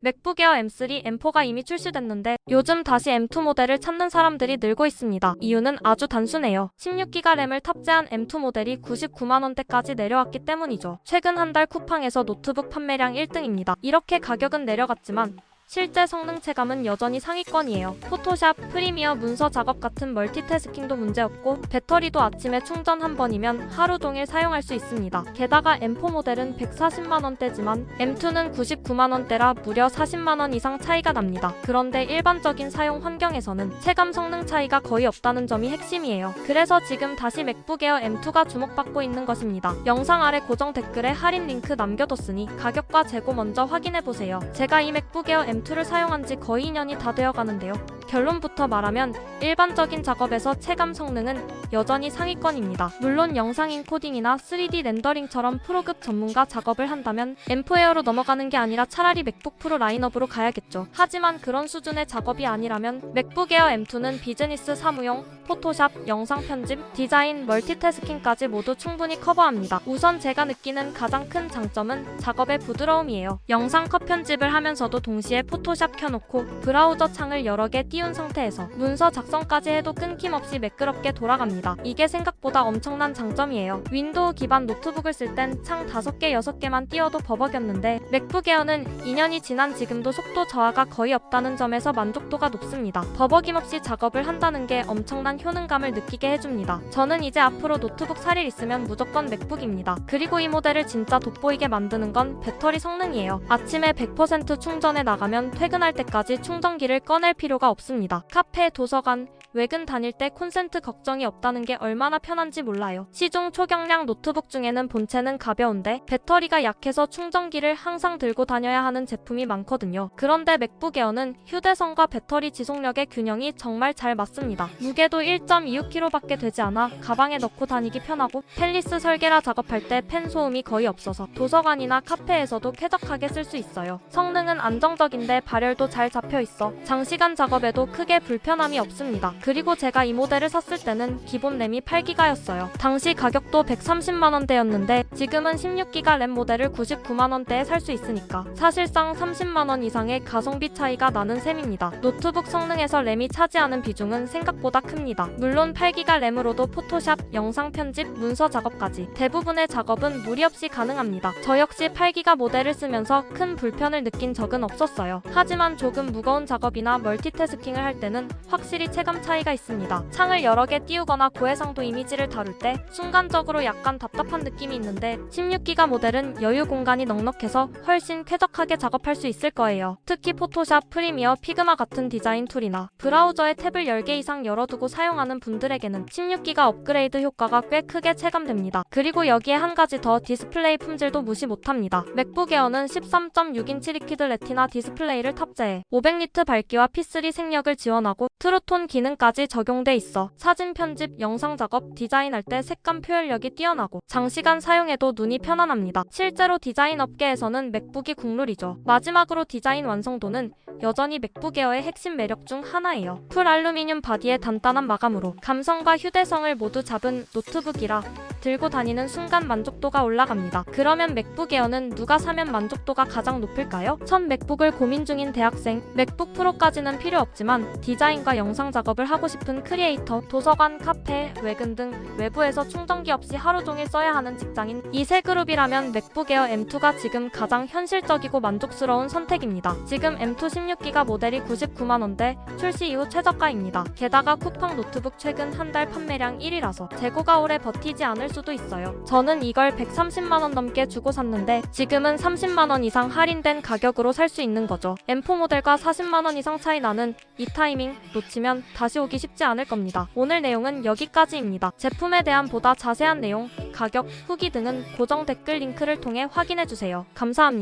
맥북 에어 M3, M4가 이미 출시됐는데 요즘 다시 M2 모델을 찾는 사람들이 늘고 있습니다. 이유는 아주 단순해요. 16기가 램을 탑재한 M2 모델이 99만원대까지 내려왔기 때문이죠. 최근 한 달 쿠팡에서 노트북 판매량 1등입니다. 이렇게 가격은 내려갔지만 실제 성능 체감은 여전히 상위권이에요. 포토샵, 프리미어, 문서 작업 같은 멀티태스킹도 문제없고 배터리도 아침에 충전 한 번이면 하루 종일 사용할 수 있습니다. 게다가 M4 모델은 140만원대지만 M2는 99만원대라 무려 40만원 이상 차이가 납니다. 그런데 일반적인 사용 환경에서는 체감 성능 차이가 거의 없다는 점이 핵심이에요. 그래서 지금 다시 맥북 에어 M2가 주목받고 있는 것입니다. 영상 아래 고정 댓글에 할인 링크 남겨뒀으니 가격과 재고 먼저 확인해보세요. 제가 이 맥북 에어 M2를 사용한 지 거의 2년이 다 되어 가는데요. 결론부터 말하면 일반적인 작업에서 체감 성능은 여전히 상위권입니다. 물론 영상 인코딩이나 3D 렌더링처럼 프로급 전문가 작업을 한다면 M4 에어로 넘어가는 게 아니라 차라리 맥북 프로 라인업으로 가야겠죠. 하지만 그런 수준의 작업이 아니라면 맥북 에어 M2는 비즈니스 사무용, 포토샵, 영상 편집, 디자인, 멀티태스킹까지 모두 충분히 커버합니다. 우선 제가 느끼는 가장 큰 장점은 작업의 부드러움이에요. 영상 컷 편집을 하면서도 동시에 포토샵 켜놓고 브라우저 창을 여러 개 띄운 상태에서 문서 작성까지 해도 끊김없이 매끄럽게 돌아갑니다. 이게 생각보다 엄청난 장점이에요. 윈도우 기반 노트북을 쓸 땐 창 5개, 6개만 띄워도 버벅였는데 맥북 에어는 2년이 지난 지금도 속도 저하가 거의 없다는 점에서 만족도가 높습니다. 버벅임 없이 작업을 한다는 게 엄청난 효능감을 느끼게 해줍니다. 저는 이제 앞으로 노트북 살 일 있으면 무조건 맥북입니다. 그리고 이 모델을 진짜 돋보이게 만드는 건 배터리 성능이에요. 아침에 100% 충전해 나가면 퇴근할 때까지 충전기를 꺼낼 필요가 없습니다. 카페, 도서관, 외근 다닐 때 콘센트 걱정이 없다는 게 얼마나 편한지 몰라요. 시중 초경량 노트북 중에는 본체는 가벼운데 배터리가 약해서 충전기를 항상 들고 다녀야 하는 제품이 많거든요. 그런데 맥북 에어는 휴대성과 배터리 지속력의 균형이 정말 잘 맞습니다. 무게도 1.26kg밖에 되지 않아 가방에 넣고 다니기 편하고 펠리스 설계라 작업할 때 펜 소음이 거의 없어서 도서관이나 카페에서도 쾌적하게 쓸 수 있어요. 성능은 안정적인데 발열도 잘 잡혀있어 장시간 작업에도 크게 불편함이 없습니다. 그리고 제가 이 모델을 샀을 때는 기본 램이 8기가였어요. 당시 가격도 130만원대였는데 지금은 16기가 램 모델을 99만원대에 살 수 있으니까 사실상 30만원 이상의 가성비 차이가 나는 셈입니다. 노트북 성능에서 램이 차지하는 비중은 생각보다 큽니다. 물론 8기가 램으로도 포토샵, 영상 편집, 문서 작업까지 대부분의 작업은 무리 없이 가능합니다. 저 역시 8기가 모델을 쓰면서 큰 불편을 느낀 적은 없었어요. 하지만 조금 무거운 작업이나 멀티태스킹을 할 때는 확실히 체감 차이가 있습니다. 창을 여러 개 띄우거나 고해상도 이미지를 다룰 때 순간적으로 약간 답답한 느낌이 있는데 16기가 모델은 여유 공간이 넉넉해서 훨씬 쾌적하게 작업할 수 있을 거예요. 특히 포토샵, 프리미어, 피그마 같은 디자인 툴이나 브라우저에 탭을 10개 이상 열어두고 사용하는 분들에게는 16기가 업그레이드 효과가 꽤 크게 체감됩니다. 그리고 여기에 한 가지 더 디스플레이 품질도 무시 못합니다. 맥북 에어는 13.6인치 리퀴드 레티나 디스플레이를 탑재해 500니트 밝기와 P3 생력을 지원하고 트루톤 기능까지 적용돼 있어 사진 편집, 영상 작업, 디자인할 때 색감 표현력이 뛰어나고 장시간 사용해도 눈이 편안합니다. 실제로 디자인 업계에서는 맥북이 국룰이죠. 마지막으로 디자인 완성도는 여전히 맥북 에어의 핵심 매력 중 하나예요. 풀 알루미늄 바디의 단단한 마감으로 감성과 휴대성을 모두 잡은 노트북이라 들고 다니는 순간 만족도가 올라갑니다. 그러면 맥북 에어는 누가 사면 만족도가 가장 높을까요? 첫 맥북을 고민 중인 대학생, 맥북 프로까지는 필요 없지만 디자인과 영상 작업을 하고 싶은 크리에이터, 도서관, 카페, 외근 등 외부에서 충전기 없이 하루 종일 써야 하는 직장인, 이 세 그룹이라면 맥북 에어 M2가 지금 가장 현실적이고 만족스러운 선택입니다. 지금 M2 16기가 모델이 99만원대, 출시 이후 최저가입니다. 게다가 쿠팡 노트북 최근 한 달 판매량 1위라서 재고가 오래 버티지 않을 수도 있어요. 저는 이걸 130만원 넘게 주고 샀는데 지금은 30만원 이상 할인된 가격으로 살 수 있는 거죠. M4 모델과 40만원 이상 차이 나는 이 타이밍 놓치면 다시 오기 쉽지 않을 겁니다. 오늘 내용은 여기까지입니다. 제품에 대한 보다 자세한 내용, 가격, 후기 등은 고정 댓글 링크를 통해 확인해주세요. 감사합니다.